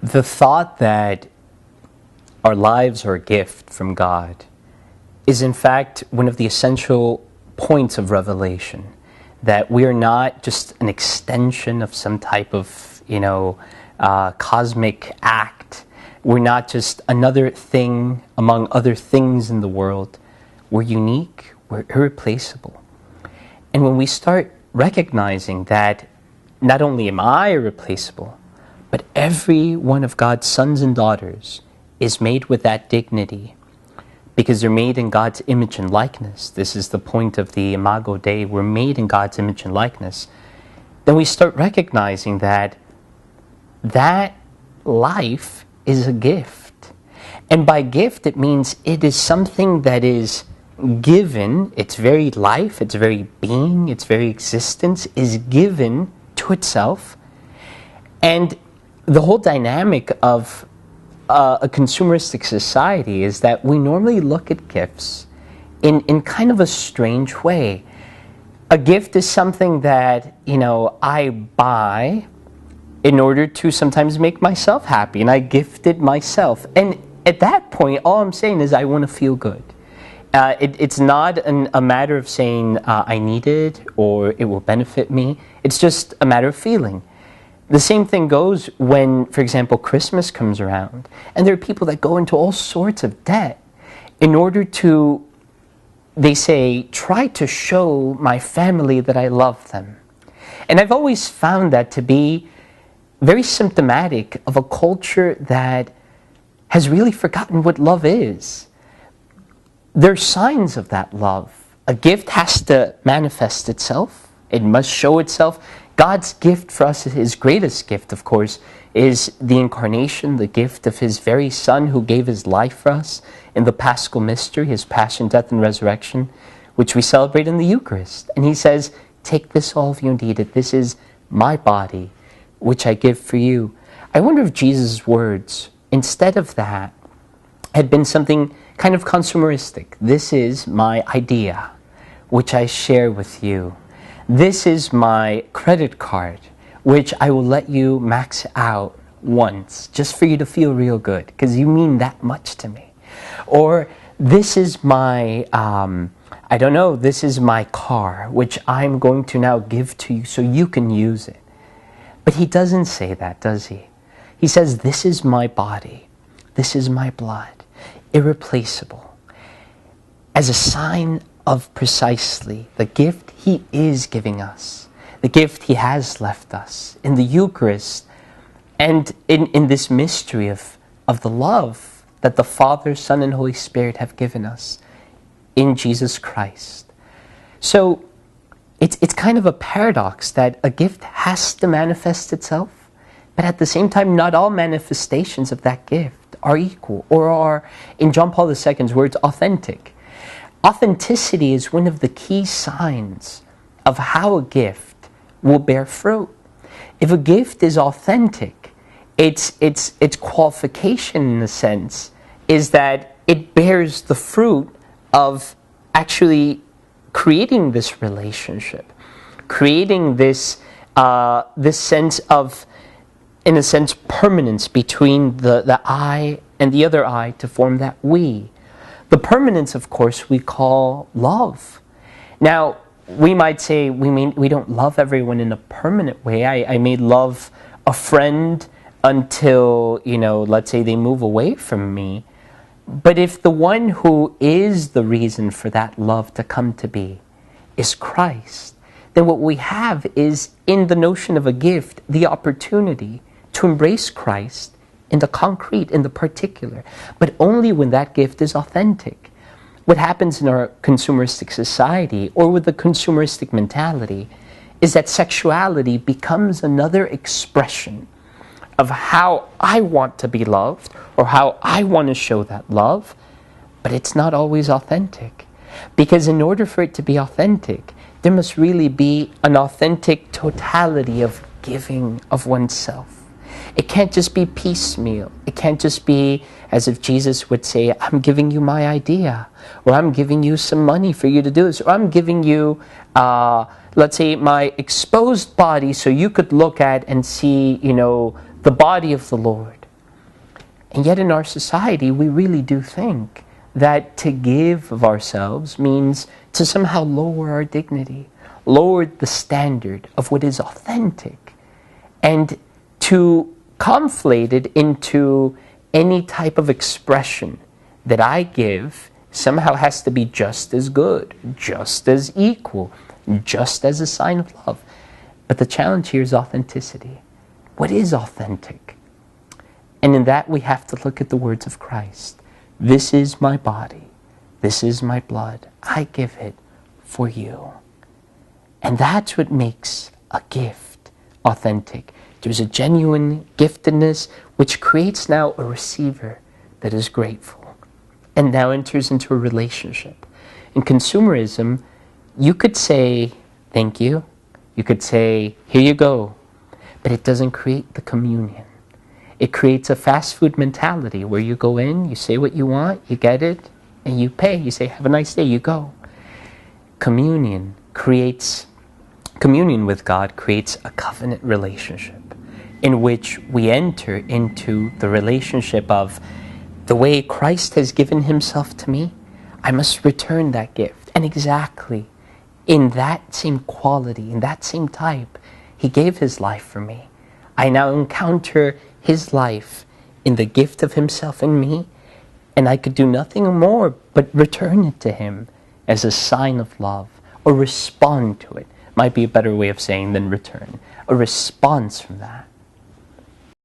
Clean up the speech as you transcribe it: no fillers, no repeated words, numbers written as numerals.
The thought that our lives are a gift from God is in fact one of the essential points of revelation. That we are not just an extension of some type of, cosmic act. We're not just another thing among other things in the world. We're unique, we're irreplaceable. And when we start recognizing that not only am I irreplaceable, but every one of God's sons and daughters is made with that dignity because they're made in God's image and likeness. This is the point of the Imago Dei. We're made in God's image and likeness. Then we start recognizing that life is a gift. And by gift, it means it is something that is given. Its very life, its very being, its very existence is given to itself. And the whole dynamic of a consumeristic society is that we normally look at gifts in kind of a strange way. A gift is something that, I buy in order to sometimes make myself happy, and I gift it myself. And at that point, all I'm saying is I want to feel good. It's not a matter of saying I need it or it will benefit me. It's just a matter of feeling. The same thing goes when, for example, Christmas comes around, and there are people that go into all sorts of debt in order to, they say, try to show my family that I love them. And I've always found that to be very symptomatic of a culture that has really forgotten what love is. There are signs of that love. A gift has to manifest itself. It must show itself. God's gift for us, His greatest gift, of course, is the incarnation, the gift of His very Son who gave His life for us in the Paschal mystery, His passion, death, and resurrection, which we celebrate in the Eucharist. And He says, take this, all of you, and eat it. This is my body, which I give for you. I wonder if Jesus' words, instead of that, had been something kind of consumeristic. This is my idea, which I share with you. This is my credit card, which I will let you max out once, just for you to feel real good, because you mean that much to me. Or this is my, this is my car, which I'm going to now give to you so you can use it. But He doesn't say that, does He? He says, this is my body, this is my blood, irreplaceable, as a sign of precisely the gift He is giving us, the gift He has left us in the Eucharist, and in this mystery of the love that the Father, Son, and Holy Spirit have given us in Jesus Christ. So it's kind of a paradox that a gift has to manifest itself, but at the same time, not all manifestations of that gift are equal or are, in John Paul II's words, authentic. Authenticity is one of the key signs of how a gift will bear fruit. If a gift is authentic, its qualification in a sense is that it bears the fruit of actually creating this relationship, creating this sense of, in a sense, permanence between the I and the other I to form that we. The permanence, of course, we call love. Now, we might say we don't love everyone in a permanent way. I may love a friend until, let's say they move away from me. But if the one who is the reason for that love to come to be is Christ, then what we have is, in the notion of a gift, the opportunity to embrace Christ in the concrete, in the particular, but only when that gift is authentic. What happens in our consumeristic society, or with the consumeristic mentality, is that sexuality becomes another expression of how I want to be loved, or how I want to show that love, but it's not always authentic. Because in order for it to be authentic, there must really be an authentic totality of giving of oneself. It can't just be piecemeal. It can't just be as if Jesus would say, I'm giving you my idea, or I'm giving you some money for you to do this, or I'm giving you, let's say, my exposed body so you could look at and see, the body of the Lord. And yet in our society, we really do think that to give of ourselves means to somehow lower our dignity, lower the standard of what is authentic, and to conflate it into any type of expression that I give somehow has to be just as good, just as equal, just as a sign of love. But the challenge here is authenticity. What is authentic? And in that we have to look at the words of Christ. This is my body. This is my blood. I give it for you. And that's what makes a gift authentic. There's a genuine giftedness which creates now a receiver that is grateful and now enters into a relationship. In consumerism, you could say, thank you. You could say, here you go. But it doesn't create the communion. It creates a fast food mentality where you go in, you say what you want, you get it, and you pay. You say, have a nice day, you go. Communion with God creates a covenant relationship in which we enter into the relationship of the way Christ has given himself to me, I must return that gift. And exactly in that same quality, in that same type, he gave his life for me. I now encounter his life in the gift of himself in me, and I could do nothing more but return it to him as a sign of love, or respond to it. Might be a better way of saying than return. A response from that.